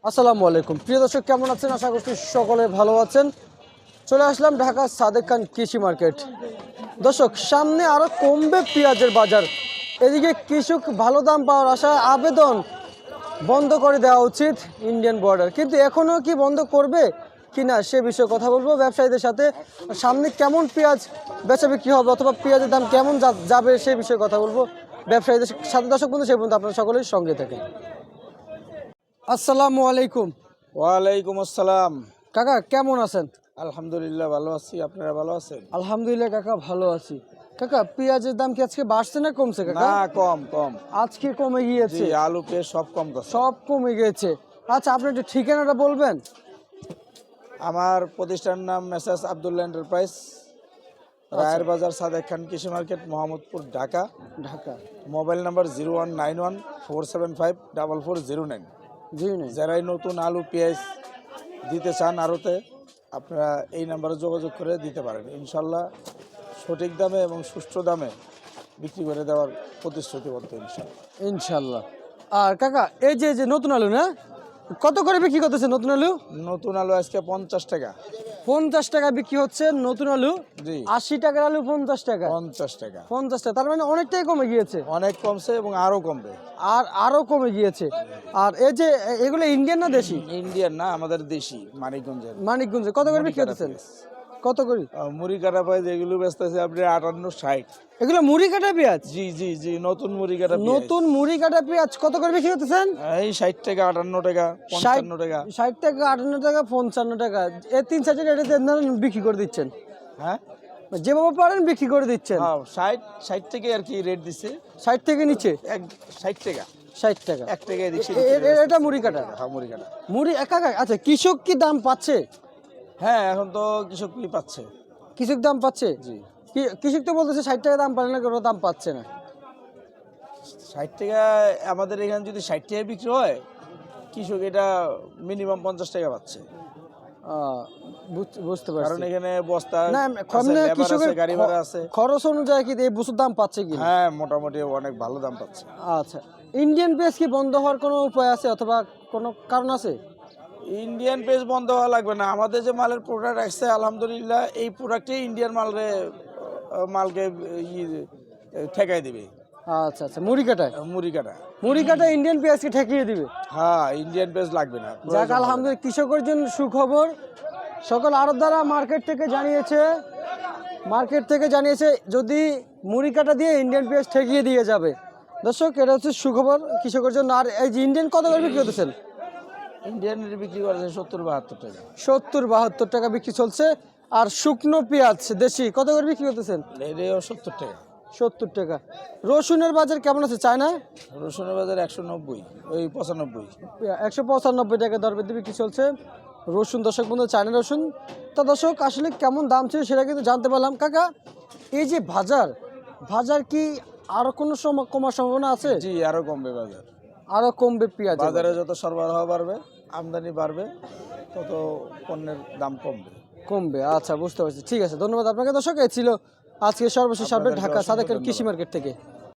আসসালামু আলাইকুম প্রিয় দর্শক, কেমন আছেন? আশা করছি সকলে ভালো আছেন। চলে আসলাম ঢাকা সাদেক খান কৃষি মার্কেট। দর্শক, সামনে আরো কমবে পেঁয়াজের বাজার। এদিকে কৃষক ভালো দাম পাওয়ার আশায় আবেদন বন্ধ করে দেওয়া উচিত ইন্ডিয়ান বর্ডার, কিন্তু এখনও কি বন্ধ করবে কিনা সে বিষয়ে কথা বলবো ব্যবসায়ীদের সাথে। সামনে কেমন পেঁয়াজ বেচা বিক্রি হবে অথবা পেঁয়াজের দাম কেমন যাবে সে বিষয়ে কথা বলবো ব্যবসায়ীদের সাথে। দর্শক বন্ধু, সেই পর্যন্ত আপনারা সকলেই সঙ্গে থাকেন। আসসালামু আলাইকুম। ওয়ালাইকুম আসসালাম। কাকা কেমন আছেন? আলহামদুলিল্লাহ ভালো আছি, আপনারা ভালো আছেন? আলহামদুলিল্লাহ কাকা, ভালো আছি। কাকা, পেঁয়াজের দাম কি আজকে বাড়ছে না কমছে কাকা? না, কম কম। আজকে কমে গিয়েছে। জি, আলু পেঁয়াজ সব কম করছে। সব কমে গিয়েছে। আচ্ছা, আপনি একটু ঠিকানাটা বলবেন? আমার প্রতিষ্ঠানের নাম মেসার্স আব্দুল্লাহ এন্টারপ্রাইজ, রায়ের বাজার, সাদেক খান কৃষি market, Mohammadpur, Dhaka. Dhaka. Mobile number 019147544009। জি নেই। যারাই নতুন আলু পেঁয়াজ দিতে চান আড়তে, আপনারা এই নাম্বারে যোগাযোগ করে দিতে পারেন। ইনশাল্লাহ সঠিক দামে এবং সুষ্ঠু দামে বিক্রি করে দেওয়ার প্রতিশ্রুতিবদ্ধ ইনশাল্লাহ। ইনশাল্লাহ। আর কাকা, এই যে যে নতুন আলু না, কত করে বিক্রি করতেছে নতুন আলু? নতুন আলু আজকে 50 টাকা। 50 টাকা বিক্রি হচ্ছে নতুন আলু। জি, 80 টাকার আলু 50 টাকা। 50 টাকা 50 টাকা, তার মানে অনেকটাই কমে গিয়েছে। অনেক কমছে এবং আরো কমবে। আর আরো কমে গিয়েছে। আর এই যে এগুলো ইন্ডিয়ান না দেশি? ইন্ডিয়ান না, আমাদের দেশি মানিকগঞ্জের। মানিকগঞ্জে কত করে বিক্রি করতেছেন? কত করে? মুড়ি কাটা পাই যেগুলো বেচতেছে আপনি 58-60। এগুলো মুড়ি কাটা পেঁয়াজ? জি জি জি, নতুন মুড়ি কাটা নতুন মুড়ি কাটা পেঁয়াজ কত করে বিক্রি করতেছেন? এই 60 টাকা, 58 টাকা, 55 টাকা। 60 টাকা, 58 টাকা, 55 টাকা, এই তিন চারটে রেটে বিক্রি করে দিচ্ছেন। হ্যাঁ যেভাবে পারেন বিক্রি করে দিচ্ছেন। হ্যাঁ, 60 থেকে আর কি রেট দিছে। 60 থেকে নিচে 60 টাকা, 60 টাকা 1 টাকায় দিচ্ছে। এটা মুড়ি কাটা। হ্যাঁ, মুড়ি কাটা। মুড়ি একা একা। আচ্ছা, কৃষক কি দাম পাচ্ছে? হ্যাঁ, এখন তো কৃষক কি পাচ্ছে। কৃষক দাম পাচ্ছে? জি, কৃষক তো বলতেছে 60 টাকা দাম পারে না, কোনো দাম পাচ্ছে না। 60 টাকা আমাদের এখানে যদি 60 টাকায় বিক্রি হয়, কৃষক এটা মিনিমাম 50 টাকা পাচ্ছে। বুঝতে কারণ পারছি। এখানে বস্তা না, আছে, লেবার কৃষকের আছে, গাড়ি ভাড়া আছে। খরচ অনুযায়ী কি এই বছর দাম পাচ্ছে কি? হ্যাঁ, মোটামুটি অনেক ভালো দাম পাচ্ছে। আচ্ছা, ইন্ডিয়ান পেঁয়াজ কি বন্ধ হওয়ার কোনো উপায় আছে অথবা কোনো কারণ আছে? ইন্ডিয়ান পেজ বন্ধ হওয়া লাগবে না। আমাদের যে মালের প্রোডাক্ট আসছে আলহামদুলিল্লাহ, এই প্রোডাক্টে ইন্ডিয়ান মালকে ঠেকাই দিবে। আচ্ছা আচ্ছা, মুড়ি কাটায়? মুড়ি কাটা। মুড়ি কাটায় ইন্ডিয়ান পেঁয়াজকে ঠেকিয়ে দিবে? হ্যাঁ, ইন্ডিয়ান পেজ লাগবে না। যাক, আলহামদুলিল্লাহ, কৃষকের জন্য সুখবর। সকল আড়তদাররা মার্কেট থেকে জানিয়েছে যদি মুড়ি কাটা দিয়ে ইন্ডিয়ান পেঁয়াজ ঠেকিয়ে দিয়ে যাবে। দর্শক, এটা হচ্ছে সুখবর কৃষকের জন্য। আর এই যে ইন্ডিয়ান কত করে বিক্রি করতেছেন? ইন্ডিয়ানের বিক্রি করেছে 70-72 টাকা। 70-72 টাকা বিক্রি চলছে। আর শুকনো পেঁয়াজ দেশি কত করে বিক্রি করতেছেন? এটাও 70 টাকা। 70 টাকা। রসুনের বাজার কেমন আছে চায়না? রসুনের বাজার 190, ওই 95। 195 টাকা দরবেদে বিক্রি চলছে রসুন। দর্শক বন্ধু, চায়না রসুন। তা দর্শক, আসলে কেমন দাম ছিল সেটা কিন্তু জানতে পারলাম। কাকা, এই যে বাজার কি আরো কোনো কমার সম্ভাবনা আছে? জি, আরো কমবে বাজার। আরো কমবে পেঁয়াজ? বাজারে যত সরবরাহ বাড়বে, আমদানি বাড়বে, তত পণ্যের দাম কমবে। আচ্ছা, বুঝতে পারছি। ঠিক আছে, ধন্যবাদ আপনাকে। দর্শক, এই ছিল আজকে সর্বশেষ আপডেট ঢাকা সাদেক খান কৃষি মার্কেট থেকে।